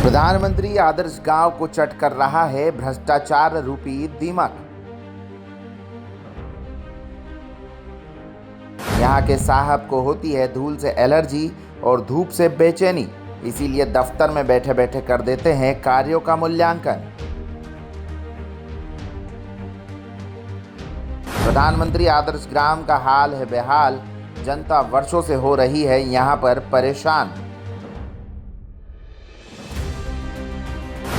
प्रधानमंत्री आदर्श गांव को चट कर रहा है भ्रष्टाचार रूपी दीमक। यहाँ के साहब को होती है धूल से एलर्जी और धूप से बेचैनी, इसीलिए दफ्तर में बैठे बैठे कर देते हैं कार्यों का मूल्यांकन। प्रधानमंत्री आदर्श ग्राम का हाल है बेहाल, जनता वर्षों से हो रही है यहाँ पर परेशान।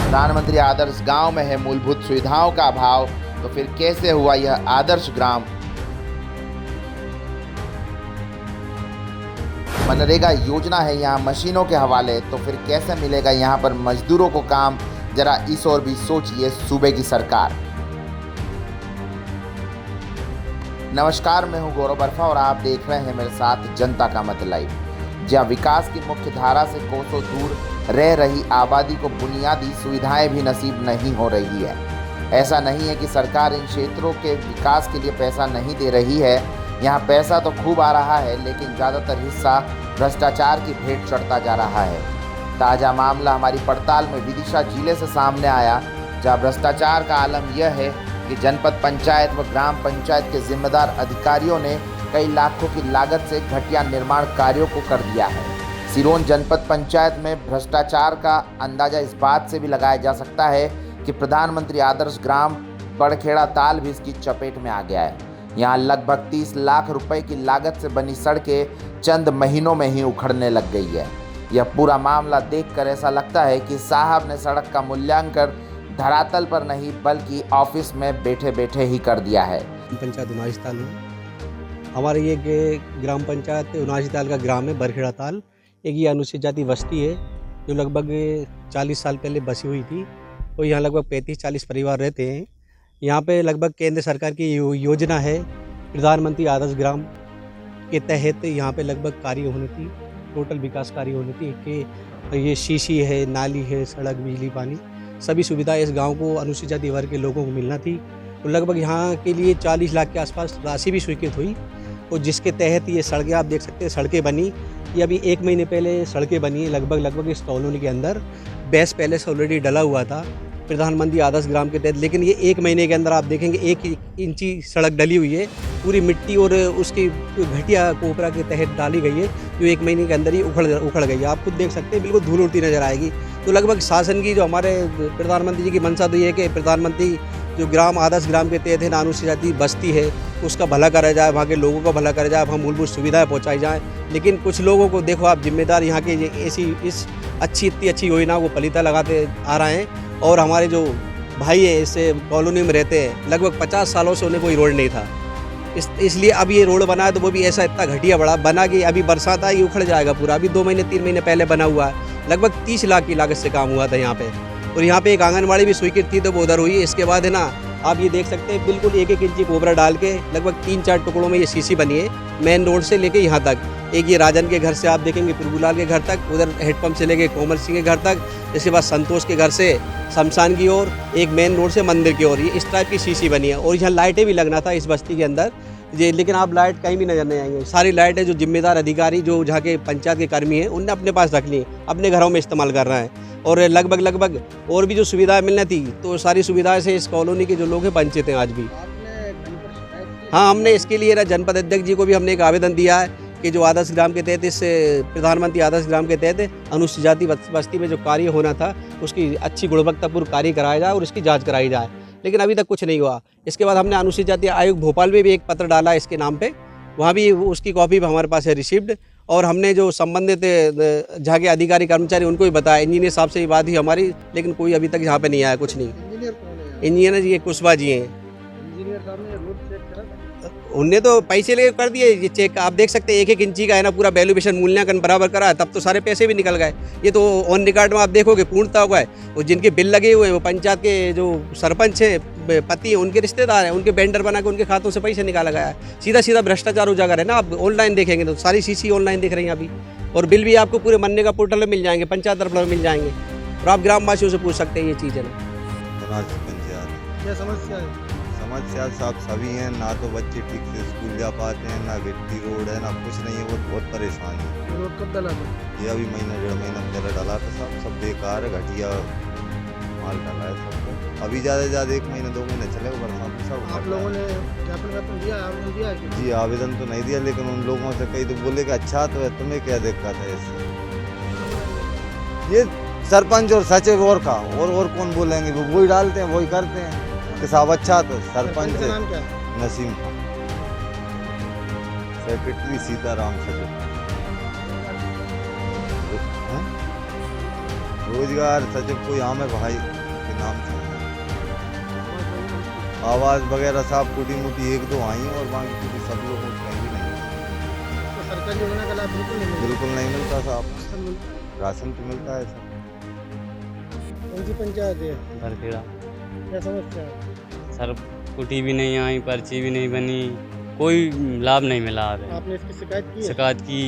प्रधानमंत्री आदर्श गांव में है मूलभूत सुविधाओं का अभाव, तो फिर कैसे हुआ यह आदर्श ग्राम? मनरेगा योजना है यहाँ मशीनों के हवाले, तो फिर कैसे मिलेगा यहाँ पर मजदूरों को काम? जरा इस और भी सोचिए सूबे की सरकार। नमस्कार, मैं हूँ गौरव बर्फा और आप देख रहे हैं मेरे साथ जनता का मत लाइव। जहाँ विकास की मुख्य धारा से कोसों दूर रह रही आबादी को बुनियादी सुविधाएं भी नसीब नहीं हो रही है। ऐसा नहीं है कि सरकार इन क्षेत्रों के विकास के लिए पैसा नहीं दे रही है, यहाँ पैसा तो खूब आ रहा है, लेकिन ज़्यादातर हिस्सा भ्रष्टाचार की भेंट चढ़ता जा रहा है। ताज़ा मामला हमारी पड़ताल में विदिशा जिले से सामने आया, जहाँ भ्रष्टाचार का आलम यह है कि जनपद पंचायत व ग्राम पंचायत के जिम्मेदार अधिकारियों ने कई लाखों की लागत से घटिया निर्माण कार्यों को कर दिया है। सिरोंज जनपद पंचायत में भ्रष्टाचार का अंदाजा इस बात से भी लगाया जा सकता है कि प्रधानमंत्री आदर्श ग्राम बड़खेड़ा ताल भी इसकी चपेट में आ गया है। यहाँ लगभग 30 लाख रुपए की लागत से बनी सड़कें चंद महीनों में ही उखड़ने लग गई है। यह पूरा मामला देखकर ऐसा लगता है कि साहब ने सड़क का मूल्यांकन धरातल पर नहीं बल्कि ऑफिस में बैठे बैठे ही कर दिया है। पंचायत उनासी ताल में हमारे ये ग्राम पंचायत उनासी ताल का ग्राम है बड़खेड़ा ताल। एक ये अनुसूचित जाति बस्ती है जो लगभग 40 साल पहले बसी हुई थी और यहाँ लगभग 35-40 परिवार रहते हैं। यहाँ पे लगभग केंद्र सरकार की योजना है प्रधानमंत्री आदर्श ग्राम के तहत यहाँ पे लगभग कार्य होनी थी, टोटल विकास कार्य होनी थी कि ये सीसी है, नाली है, सड़क, बिजली, पानी, सभी सुविधाएं इस गांव को अनुसूचित जाति वर्ग के लोगों को मिलना थी। तो लगभग यहाँ के लिए 40 लाख के आसपास राशि भी स्वीकृत हुई और जिसके तहत ये सड़कें आप देख सकते हैं, सड़कें बनी। ये अभी 1 महीने पहले सड़कें बनी है लगभग इस कॉलोनी के अंदर। बेस्ट पैलेस ऑलरेडी डला हुआ था प्रधानमंत्री आदर्श ग्राम के तहत, लेकिन ये 1 महीने के अंदर आप देखेंगे 1 इंची सड़क डली हुई है, पूरी मिट्टी और उसकी घटिया कोपरा के तहत डाली गई है जो 1 महीने के अंदर ही उखड़ गई है। आप खुद देख सकते हैं, बिल्कुल धूल उड़ती नजर आएगी। तो लगभग शासन की जो हमारे प्रधानमंत्री जी की मंशा तो ये है कि प्रधानमंत्री जो ग्राम आदर्श ग्राम के तहत है ना अनुसूचित जाति बस्ती है उसका भला करा जाए, वहाँ के लोगों का भला करा जाए, वहाँ मूलभूत सुविधाएं पहुँचाई जाएँ। लेकिन कुछ लोगों को देखो आप जिम्मेदार यहाँ के इस इतनी अच्छी योजना को पलीता लगाते आ रहे हैं और हमारे जो भाई हैं इस कॉलोनी में रहते हैं लगभग 50 सालों से उन्हें कोई रोड नहीं था। इसलिए अब ये रोड बना है तो वो भी ऐसा इतना घटिया बड़ा बना कि अभी बरसात आई उखड़ जाएगा पूरा। अभी 2 महीने 3 महीने पहले बना हुआ है, लगभग 30 लाख की लागत से काम हुआ था यहाँ पे। और यहाँ पे एक आंगनबाड़ी भी स्वीकृत थी तो वो उधर हुई। इसके बाद है ना आप ये देख सकते हैं बिल्कुल 1-1 इंची कोबरा डाल के लगभग 3-4 टुकड़ों में ये सीसी बनी है मेन रोड से लेके यहाँ तक। एक ये राजन के घर से आप देखेंगे प्रभुलाल के घर तक, उधर हेडपम्प से लेके कोमल सिंह के घर तक, इसके बाद संतोष के घर से शमशान की ओर, एक मेन रोड से मंदिर की ओर, ये इस टाइप की सीसी बनी है। और यहाँ लाइटें भी लगना था इस बस्ती के अंदर ये, लेकिन आप लाइट कहीं भी नजर नहीं आएंगे। सारी लाइटें जो जिम्मेदार अधिकारी जो जहाँ के पंचायत के कर्मी हैं उनने अपने पास रख ली, अपने घरों में इस्तेमाल कर रहे हैं। और लगभग और भी जो सुविधाएं मिलनी थी तो सारी सुविधाएं से इस कॉलोनी के जो लोग हैं वंचित हैं आज भी। हाँ, हमने इसके लिए ना जनपद अध्यक्ष जी को भी हमने एक आवेदन दिया है कि जो आदर्श ग्राम के तहत इस प्रधानमंत्री आदर्श ग्राम के तहत अनुसूचित जाति बस्ती में जो कार्य होना था उसकी अच्छी गुणवत्तापूर्ण कार्य कराया जाए और इसकी जाँच कराई जाए, लेकिन अभी तक कुछ नहीं हुआ। इसके बाद हमने अनुसूचित जाति आयोग भोपाल में भी एक पत्र डाला इसके नाम पे, वहाँ भी उसकी कॉपी भी हमारे पास है रिसिप्ड। और हमने जो संबंधित जहाँ के अधिकारी कर्मचारी उनको भी बताया, इंजीनियर साहब से ही बात हुई हमारी, लेकिन कोई अभी तक यहाँ पे नहीं आया, कुछ नहीं। इंजीनियर कौन है? इंजीनियर जी कुशवाहा जी हैं। इंजीनियर साहब ने रोड चेक करा था? उनने तो पैसे ले कर दिए ये चेक, आप देख सकते हैं 1-1 इंची का है ना पूरा वैल्यूएशन मूल्यांकन बराबर करा है, तब तो सारे पैसे भी निकल गए। ये तो ऑन रिकॉर्ड में आप देखोगे पूर्णता हुआ है। और जिनके बिल लगे हुए हैं वो पंचायत के जो सरपंच हैं, पति हैं, उनके रिश्तेदार हैं, उनके वेंडर बना के उनके खातों से पैसे निकाला गया है। सीधा भ्रष्टाचार उजागर है ना। आप ऑनलाइन देखेंगे तो सारी सीसी ऑनलाइन दिख रही है अभी, और बिल भी आपको पूरे महीने का पोर्टल में मिल जाएंगे, पंचायत तरफ में मिल जाएंगे, और आप ग्रामवासियों से पूछ सकते हैं ये चीज़ है ना। क्या समस्या है? समस्या सब सभी हैं, ना तो बच्चे ठीक से स्कूल जा पाते हैं, ना गिट्टी रोड है, ना कुछ नहीं है। वो बहुत परेशान है। रोड कब डला था? ये अभी महीना 1.5 महीना पहले डाला था साहब। सब बेकार है, घटिया माल डाला है सबको। अभी ज़्यादा से ज़्यादा 1 महीना 2 महीने चलेगा, बरसात में सब आप लोगों ने ज्ञापन दिया, आवेदन दिया है कि? जी आवेदन तो नहीं दिया, लेकिन उन लोगों से कही तो बोले कि अच्छा तो है, तुम्हें क्या दिक्कत है इससे। ये सरपंच और सचिव और का और कौन बोलेंगे, वो वही डालते हैं, वही करते हैं कि साहब अच्छा तो सरपंच का है नाम क्या है? नसीम खान, सेक्रेटरी सीताराम सचिव। हैं? रोजगार सचिव कोई आम है भाई के नाम से है। आवाज वगैरह साहब टूटी मुटी 1-2 आई हैं, और बाकी पूरी सब लोग कहीं भी नहीं है। तो सरकारी योजना का लाभ बिल्कुल नहीं मिला? बिल्कुल नहीं मिलता साहब, राशन मिलता है? राशन तो मिलता है सब। कौन सी पंचायत है? बरखेड़ा क्या समस्या है? सर, कुटी भी नहीं आई, पर्ची भी नहीं बनी, कोई लाभ नहीं मिला। अभी आपने इसकी शिकायत की है? शिकायत की,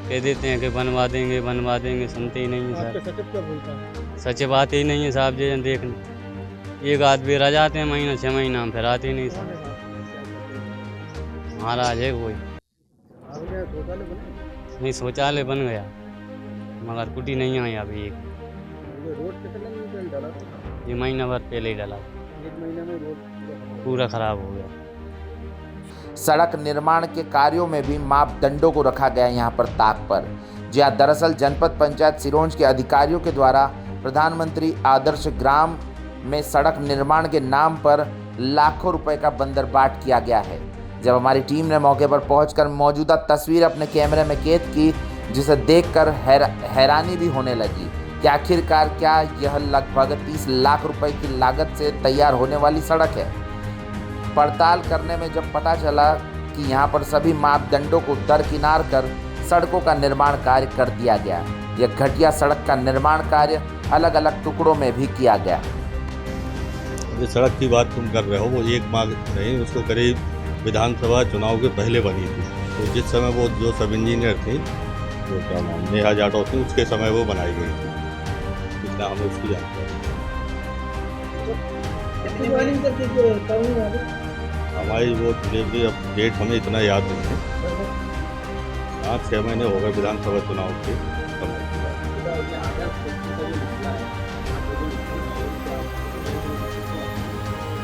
कह देते हैं कि बनवा देंगे, सुनते ही नहीं है आपके सर। सचिव क्या बोलता है? सचिव आते ही नहीं है साहब जी, देखने एक आध बेर आ जाते हैं महीना 6 महीना, फिर आते ही नहीं कौन सर। है साहब? महाराज है कोई, आपने शौचालय बनाए? नहीं शौचालय बन गया मगर कुटी नहीं आई अभी। ये रोड कितने दिन पहले डाला था? ये महीना भर पहले ही डाला, 1 महीने में रोड पूरा खराब हो गया। सड़क निर्माण के कार्यों में भी मापदंडों को रखा गया यहाँ पर ताक पर। जी हाँ, दरअसल जनपद पंचायत सिरोंज के अधिकारियों के द्वारा प्रधानमंत्री आदर्श ग्राम में सड़क निर्माण के नाम पर लाखों रुपए का बंदरबाट किया गया है। जब हमारी टीम ने मौके पर पहुंचकर मौजूदा तस्वीर अपने कैमरे में कैद की, जिसे देखकर हैरानी भी होने लगी कि आखिरकार क्या यह लगभग 30 लाख रुपए की लागत से तैयार होने वाली सड़क है। पड़ताल करने में जब पता चला कि यहाँ पर सभी मापदंडों को दरकिनार कर सड़कों का निर्माण कार्य कर दिया गया। यह घटिया सड़क का निर्माण कार्य अलग अलग टुकड़ों में भी किया गया। जो सड़क की बात तुम कर रहे हो, वो एक माह नहीं, उसको करीब विधानसभा चुनाव के पहले बनी थी। तो जिस समय वो जो सब इंजीनियर थी, जो क्या नाम नेहा जाटव थी, उसके समय वो बनाई गई थी। इसलिए हमें उसकी जानकारी। हमारी वो डिलीवरी अब डेट हमें इतना याद नहीं है। 5-6 महीने हो गए विधानसभा चुनाव के समय की बात।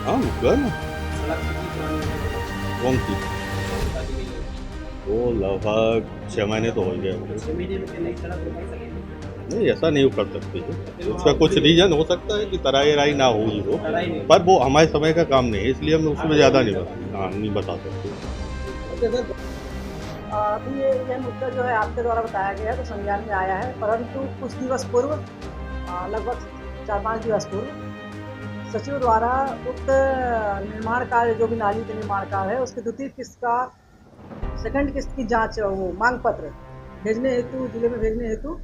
हाँ गए ना। कौन सी? वो लगभग 6 महीने तो हो गए। नहीं, ऐसा नहीं कर सकते हैं। उसका कुछ रीजन हो सकता है कि तराई ना हुई हो, पर वो हमारे समय का काम नहीं है, इसलिए हम उसमें ज़्यादा नहीं बता सकते। अभी ये मुद्दा जो है आपके द्वारा बताया गया है तो संज्ञान में आया है, परंतु कुछ दिवस पूर्व लगभग 4-5 दिवस पूर्व सचिव द्वारा उक्त निर्माण कार्य जो भी नाली के निर्माण कार्य है उसकी द्वितीय किस्त का सेकंड किस्त की जांच वो मांग पत्र भेजने हेतु जिले में भेजने हेतु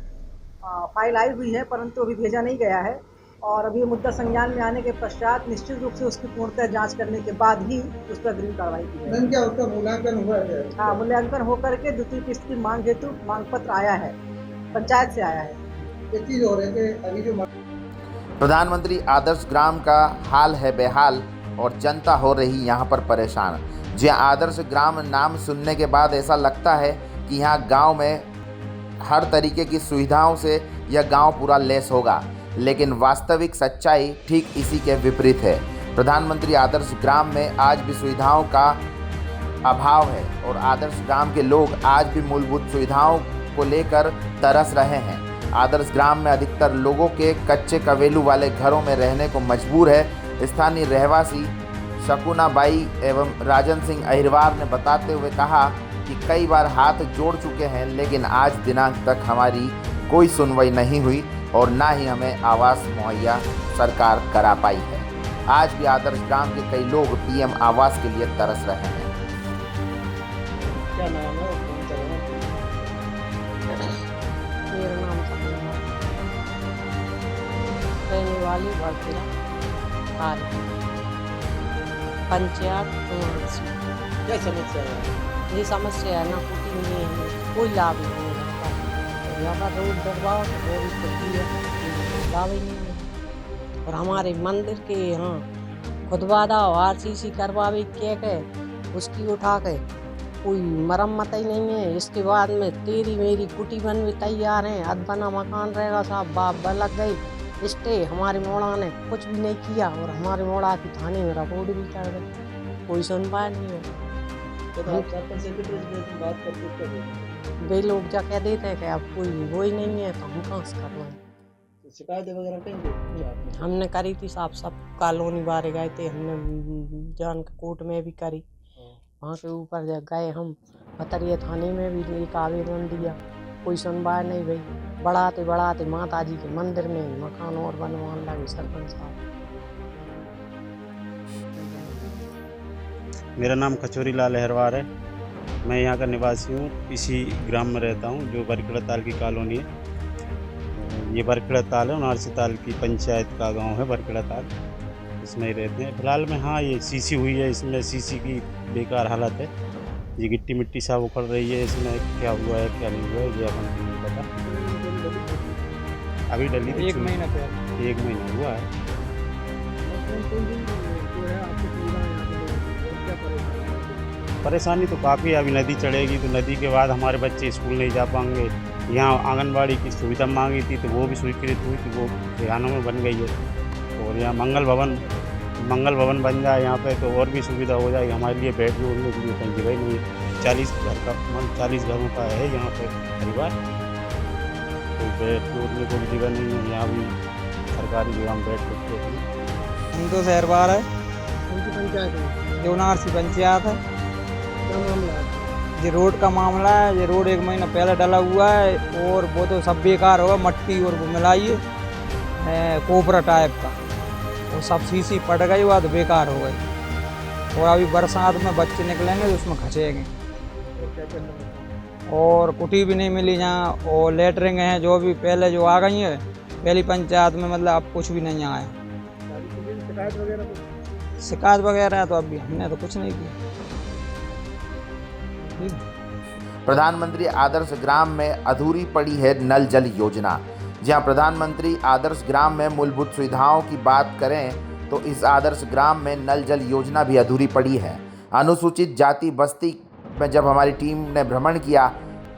फाइल आई हुई है, परंतु अभी भेजा नहीं गया है। और अभी मुद्दा संज्ञान में आने के पश्चात निश्चित रूप से उसकी पूर्णतः जांच करने के बाद ही उस पर अग्रिम कार्रवाई की जाएगी। क्या उसका मूल्यांकन हुआ है? हाँ, मूल्यांकन होकर के द्वितीय किस्त की मांग हेतु मांग पत्र आया है, पंचायत से आया है। ये चीज हो रही है कि अभी जो प्रधानमंत्री आदर्श ग्राम का हाल है बेहाल और जनता हो रही यहाँ पर परेशान। जी आदर्श ग्राम नाम सुनने के बाद ऐसा लगता है कि यहाँ गांव में हर तरीके की सुविधाओं से यह गांव पूरा लैस होगा, लेकिन वास्तविक सच्चाई ठीक इसी के विपरीत है। प्रधानमंत्री आदर्श ग्राम में आज भी सुविधाओं का अभाव है और आदर्श ग्राम के लोग आज भी मूलभूत सुविधाओं को लेकर तरस रहे हैं। आदर्श ग्राम में अधिकतर लोगों के कच्चे कवेलू वाले घरों में रहने को मजबूर है। स्थानीय रहवासी शकुना बाई एवं राजन सिंह अहिरवार ने बताते हुए कहा कि कई बार हाथ जोड़ चुके हैं, लेकिन आज दिनांक तक हमारी कोई सुनवाई नहीं हुई और ना ही हमें आवास मुहैया सरकार करा पाई है। आज भी आदर्श ग्राम के कई लोग पीएम आवास के लिए तरस रहे हैं। क्या नाम है? कौन सा गाँव? मेरा नाम सपना रहने वाली बरखेड़ा हाल पंचायत। क्या समस्या है? ये समस्या है ना, कुटी नहीं है, कोई लाभ नहीं है। यहाँ पर रोड डरवाओ तो वो भी कुटी है, लाभ ही नहीं है। और हमारे मंदिर के यहाँ खुदवादा RCC करवावे के उसकी उठा के कोई मरम्मत ही नहीं है। इसके बाद में तेरी मेरी कुटी बन भी तैयार है, अध बना मकान रहेगा साहब, बाप लग गई स्टे। हमारे मोड़ा ने कुछ भी नहीं किया और हमारे मोड़ा की थाने में रिपोर्ट भी कर गई, कोई सुनवाई नहीं है। तो आप सरपंच सेक्रेटरी से बात करके क्या बोले? वे लोग जा कह देते हैं कि अब कोई वो ही नहीं है, तो हम कहाँ से करवाएं। तो शिकायत वगैरह कहीं की आपने? हमने करी थी साहब, सब कॉलोनी बारे गए थे, हमने जान के कोर्ट में भी करी, वहाँ के ऊपर गए हम भतरिया थाने में भी एक आवेदन दिया, कोई सुनवाई नहीं भाई। बढ़ाते बढ़ाते माता जी के मंदिर में मकान और बनवाने लगे सरपंच साहब। मेरा नाम कचोरी लाल अहरवार है। मैं यहाँ का निवासी हूँ, इसी ग्राम में रहता हूँ जो बरखेड़ा ताल की कॉलोनी है। ये बरखेड़ा ताल है, उनारसी ताल की पंचायत का गांव है बरखेड़ा ताल, इसमें ही रहते हैं। फिलहाल में हाँ ये सीसी हुई है, इसमें सीसी की बेकार हालत है। ये गिट्टी मिट्टी सब उखड़ रही है, इसमें क्या हुआ है क्या नहीं हुआ है ये अपन को नहीं पता। अभी डली थी 1 महीना पहले, 1 महीना हुआ है। परेशानी तो काफ़ी है। अभी नदी चढ़ेगी तो नदी के बाद हमारे बच्चे स्कूल नहीं जा पाएंगे। यहाँ आंगनबाड़ी की सुविधा मांगी थी तो वो भी स्वीकृत हुई थी, वो बिहानों में बन गई है। और यहाँ मंगल भवन बन जाए यहाँ पे तो और भी सुविधा हो जाएगी हमारे लिए। बैठ के उड़ने के लिए कहीं जगह नहीं है। 40 घरों का है यहाँ पे परिवार, कोई बैठ के उड़ने को भी जगह नहीं है। यहाँ भी सरकारी जगह हम बैठ सकते हैं। हम तो शहरवार है, उनकी पंचायत है, ये उनारसी पंचायत है। क्या मामला है? ये रोड का मामला है। ये रोड 1 महीना पहले डला हुआ है और वो तो सब बेकार होगा, मट्टी और वो मिलाई है कोबरा टाइप का, वो सब सीसी पड़ गई, वो तो बेकार हो गई। और अभी बरसात में बच्चे निकलेंगे तो उसमें खचेंगे। और क्या चल रहा है? और कुटी भी नहीं मिली यहाँ, और लेटरिंग हैं जो भी पहले जो आ गई है पहली पंचायत में, मतलब अब कुछ भी नहीं आया। शिकायत वगैरह कुछ? शिकायत वगैरह तो अभी हमने तो कुछ नहीं किया। प्रधानमंत्री आदर्श ग्राम में अधूरी पड़ी है नल जल योजना। जहां प्रधानमंत्री आदर्श ग्राम में मूलभूत सुविधाओं की बात करें तो इस आदर्श ग्राम में नल जल योजना भी अधूरी पड़ी है। अनुसूचित जाति बस्ती में जब हमारी टीम ने भ्रमण किया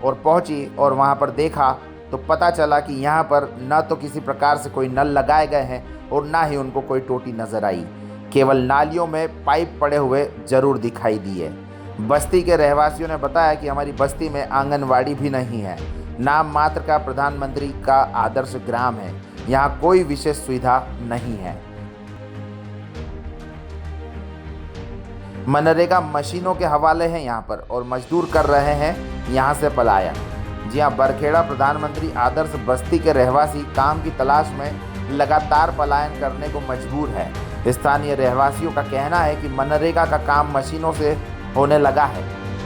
और पहुंची और वहां पर देखा तो पता चला कि यहां पर न तो किसी प्रकार से कोई नल लगाए गए हैं और ना ही उनको कोई टोटी नजर आई। केवल नालियों में पाइप पड़े हुए जरूर दिखाई दिए। बस्ती के रहवासियों ने बताया कि हमारी बस्ती में आंगनवाड़ी भी नहीं है, नाम मात्र का प्रधानमंत्री का आदर्श ग्राम है, यहाँ कोई विशेष सुविधा नहीं है। मनरेगा मशीनों के हवाले हैं यहाँ पर और मजदूर कर रहे हैं यहाँ से पलायन। जी हाँ, बरखेड़ा प्रधानमंत्री आदर्श बस्ती के रहवासी काम की तलाश में लगातार पलायन करने को मजबूर है। स्थानीय रहवासियों का कहना है कि मनरेगा का काम मशीनों से होने लगा है,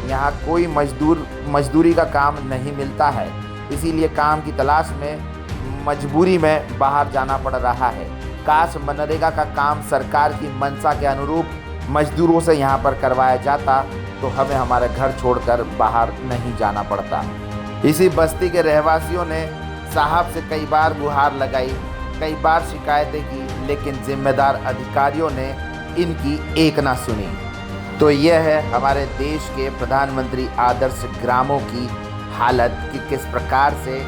यहाँ कोई मजदूरी का काम नहीं मिलता है, इसीलिए काम की तलाश में मजबूरी में बाहर जाना पड़ रहा है। काश मनरेगा का काम सरकार की मंशा के अनुरूप मजदूरों से यहाँ पर करवाया जाता तो हमें हमारे घर छोड़कर बाहर नहीं जाना पड़ता। इसी बस्ती के रहवासियों ने साहब से कई बार गुहार लगाई, कई बार शिकायतें की, लेकिन जिम्मेदार अधिकारियों ने इनकी एक ना सुनी। तो यह है हमारे देश के प्रधानमंत्री आदर्श ग्रामों की हालत कि किस प्रकार से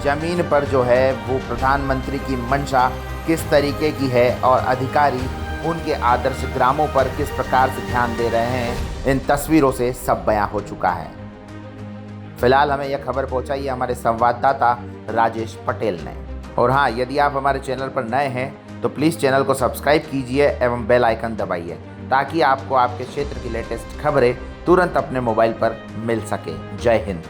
ज़मीन पर जो है वो प्रधानमंत्री की मंशा किस तरीके की है और अधिकारी उनके आदर्श ग्रामों पर किस प्रकार से ध्यान दे रहे हैं। इन तस्वीरों से सब बयां हो चुका है। फिलहाल हमें यह खबर पहुंचाई है हमारे संवाददाता राजेश पटेल ने। और हाँ, यदि आप हमारे चैनल पर नए हैं तो प्लीज़ चैनल को सब्सक्राइब कीजिए एवं बेल आइकन दबाइए ताकि आपको आपके क्षेत्र की लेटेस्ट खबरें तुरंत अपने मोबाइल पर मिल सके। जय हिंद।